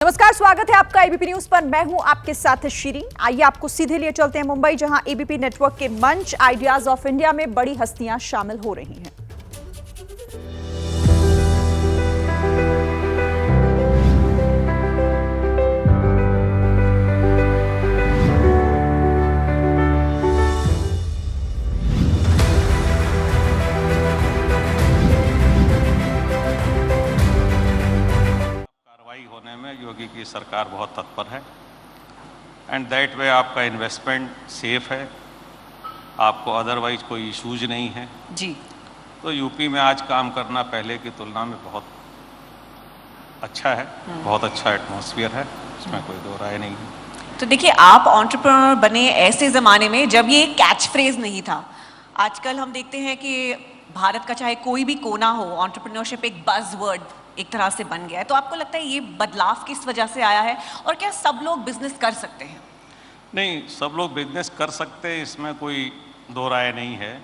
नमस्कार, स्वागत है आपका एबीपी न्यूज पर। मैं हूं आपके साथ श्री। आइए आपको सीधे लिए चलते हैं मुंबई, जहां एबीपी नेटवर्क के मंच आइडियाज ऑफ इंडिया में बड़ी हस्तियां शामिल हो रही हैं। होने में योगी की सरकार बहुत तत्पर है एंड दैट वे आपका इन्वेस्टमेंट सेफ है, आपको अदरवाइज कोई इश्यूज नहीं है जी। तो यूपी में आज काम करना पहले की तुलना में बहुत अच्छा है, बहुत अच्छा एटमॉस्फेयर है, इसमें कोई दो राय नहीं है। तो देखिए, आप एंटरप्रेन्योर बने ऐसे ज़माने में जब ये कैच फ्रेज नहीं था। आजकल हम देखते हैं कि भारत का चाहे कोई भी कोना हो, एंटरप्रेन्योरशिप एक बज़वर्ड एक तरह से बन गया है। तो आपको लगता है ये बदलाव किस वजह से आया है, और क्या सब लोग बिजनेस कर सकते हैं? नहीं, सब लोग बिजनेस कर सकते हैं, इसमें कोई दो राय नहीं है,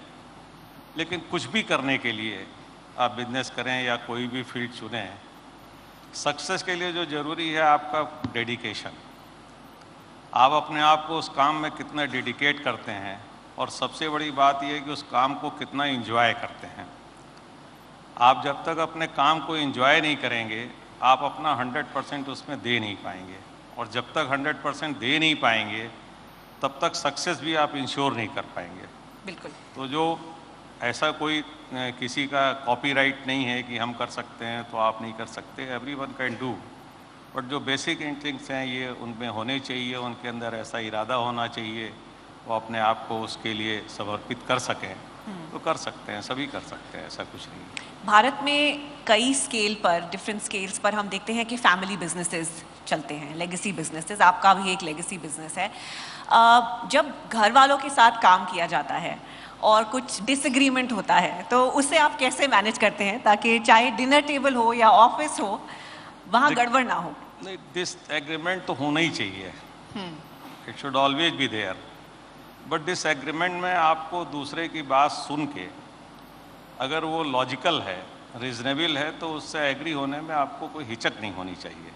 लेकिन कुछ भी करने के लिए आप बिजनेस करें या कोई भी फील्ड चुनें, सक्सेस के लिए जो ज़रूरी है आपका डेडिकेशन। आप अपने आप को उस काम में कितना डेडिकेट करते हैं, और सबसे बड़ी बात यह है कि उस काम को कितना एंजॉय करते हैं। आप जब तक अपने काम को एंजॉय नहीं करेंगे, आप अपना 100% उसमें दे नहीं पाएंगे, और जब तक 100% दे नहीं पाएंगे तब तक सक्सेस भी आप इंश्योर नहीं कर पाएंगे। बिल्कुल। तो जो ऐसा कोई किसी का कॉपीराइट नहीं है कि हम कर सकते हैं तो आप नहीं कर सकते, एवरीवन कैन डू, बट जो बेसिक इंस्टिंक्ट्स हैं ये उनमें होने चाहिए, उनके अंदर ऐसा इरादा होना चाहिए, वो अपने आप को उसके लिए समर्पित कर सकें तो कर सकते हैं, सभी कर सकते हैं, ऐसा कुछ नहीं है। भारत में कई स्केल पर, डिफरेंट स्केल्स पर हम देखते हैं कि फैमिली बिजनेसेस चलते हैं, लेगेसी बिजनेसेस। आपका भी एक लेगेसी बिजनेस है। जब घर वालों के साथ काम किया जाता है और कुछ डिसएग्रीमेंट होता है, तो उससे आप कैसे मैनेज करते हैं ताकि चाहे डिनर टेबल हो या ऑफिस हो, वहाँ गड़बड़ ना हो? नहीं, डिसएग्रीमेंट तो होना ही चाहिए, it should always be there, but disagreement में आपको दूसरे की बात सुन के, अगर वो लॉजिकल है, रीजनेबल है, तो उससे एग्री होने में आपको कोई हिचक नहीं होनी चाहिए।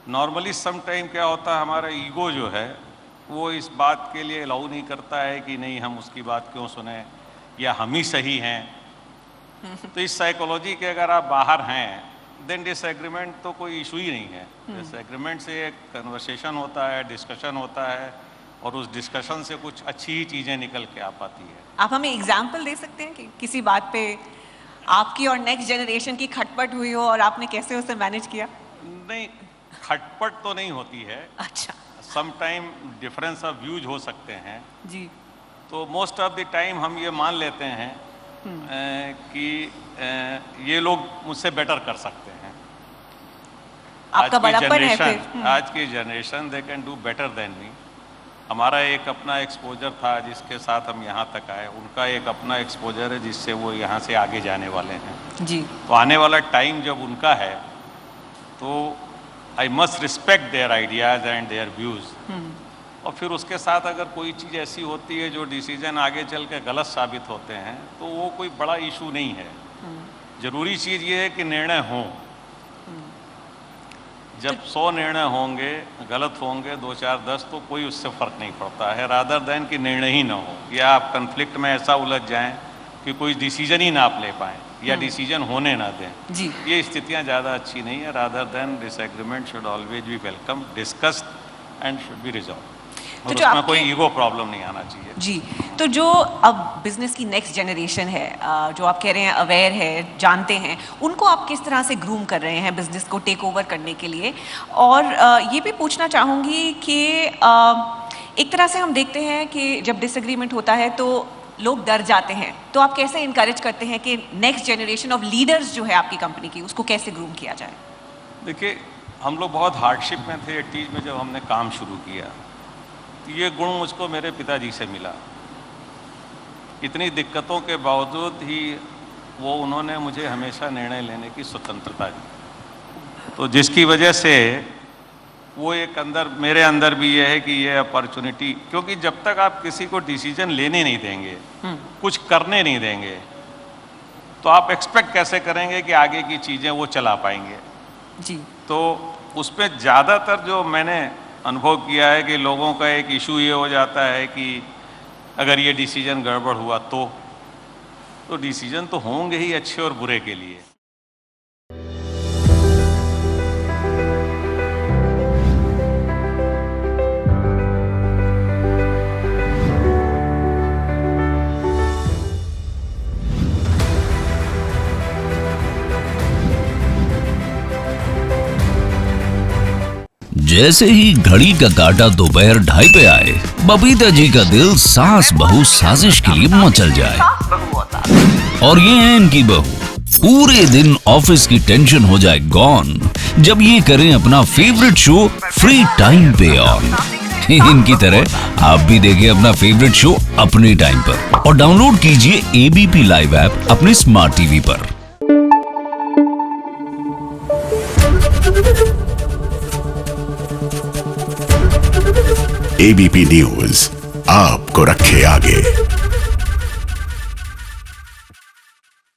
नॉर्मली सम टाइम क्या होता है, हमारा ईगो जो है वो इस बात के लिए अलाउ नहीं करता है कि नहीं हम उसकी बात क्यों सुने, या हम ही सही हैं। तो इस साइकोलॉजी के अगर आप बाहर हैं, देन डिसएग्रीमेंट तो कोई इशू ही नहीं है। डिसएग्रीमेंट से एक कन्वर्सेशन होता है, डिस्कशन होता है, और उस डिस्कशन से कुछ अच्छी ही चीज़ें निकल के आ पाती है। आप हमें एग्जाम्पल दे सकते हैं कि किसी बात पे आपकी और नेक्स्ट जनरेशन की खटपट हुई हो और आपने कैसे उसे मैनेज किया? नहीं, खटपट तो नहीं होती है। अच्छा। Some time difference of views हो सकते हैं जी। तो मोस्ट ऑफ द टाइम हम ये मान लेते हैं कि ये लोग मुझसे बेटर कर सकते हैं। आपका बड़ापन है फिर। आज की generation they can do better than me. हमारा एक अपना एक्सपोजर था जिसके साथ हम यहाँ तक आए, उनका एक अपना एक्सपोजर है जिससे वो यहाँ से आगे जाने वाले हैं। जी। तो आने वाला टाइम जब उनका है तो I must respect their ideas and their views. और फिर उसके साथ अगर कोई चीज़ ऐसी होती है जो डिसीजन आगे चल के गलत साबित होते हैं तो वो कोई बड़ा इशू नहीं है। ज़रूरी चीज़ ये है कि निर्णय हों। जब 100 निर्णय होंगे, गलत होंगे 2, 4, 10, तो कोई उससे फ़र्क नहीं पड़ता है, रादर देन कि निर्णय ही ना हो, या आप कन्फ्लिक्ट में ऐसा उलझ जाएं कि कोई डिसीजन ही ना आप ले पाएँ या डिसीजन होने ना दें। जी। ये स्थितियां ज़्यादा अच्छी नहीं है। Rather than disagreement should always B welcome, discussed and should be resolve, और तो उसमें कोई ईगो प्रॉब्लम नहीं आना चाहिए। जी। तो जो अब बिजनेस की नेक्स्ट जनरेशन है, जो आप कह रहे हैं अवेयर है, जानते हैं, उनको आप किस तरह से ग्रूम कर रहे हैं बिजनेस को टेक ओवर करने के लिए? और ये भी पूछना चाहूँगी कि एक तरह से हम देखते हैं कि जब डिसएग्रीमेंट होता है तो लोग डर जाते हैं, तो आप कैसे इनकरेज करते हैं कि नेक्स्ट जनरेशन ऑफ लीडर्स जो है आपकी कंपनी की, उसको कैसे ग्रूम किया जाए? देखिए, हम लोग बहुत हार्डशिप में थे 80s में जब हमने काम शुरू किया, तो ये गुण मुझको मेरे पिताजी से मिला। इतनी दिक्कतों के बावजूद ही वो उन्होंने मुझे हमेशा निर्णय लेने की स्वतंत्रता दी, तो जिसकी वजह से वो एक अंदर, मेरे अंदर भी ये है कि ये अपॉर्चुनिटी, क्योंकि जब तक आप किसी को डिसीजन लेने नहीं देंगे, कुछ करने नहीं देंगे, तो आप एक्सपेक्ट कैसे करेंगे कि आगे की चीज़ें वो चला पाएंगे? जी। तो उसमें ज़्यादातर जो मैंने अनुभव किया है कि लोगों का एक इशू ये हो जाता है कि अगर ये डिसीजन गड़बड़ हुआ तो डिसीजन तो होंगे ही अच्छे और बुरे के लिए। जैसे ही घड़ी का काटा दोपहर 2:30 पे आए, बबीता जी का दिल सास बहू साजिश के लिए मचल जाए। और ये है इनकी बहू, पूरे दिन ऑफिस की टेंशन हो जाए गॉन जब ये करें अपना फेवरेट शो फ्री टाइम पे ऑन। इनकी तरह आप भी देखें अपना फेवरेट शो अपने टाइम पर और डाउनलोड कीजिए एबीपी लाइव ऐप अपने स्मार्ट टीवी पर। एबीपी न्यूज आपको रखे आगे।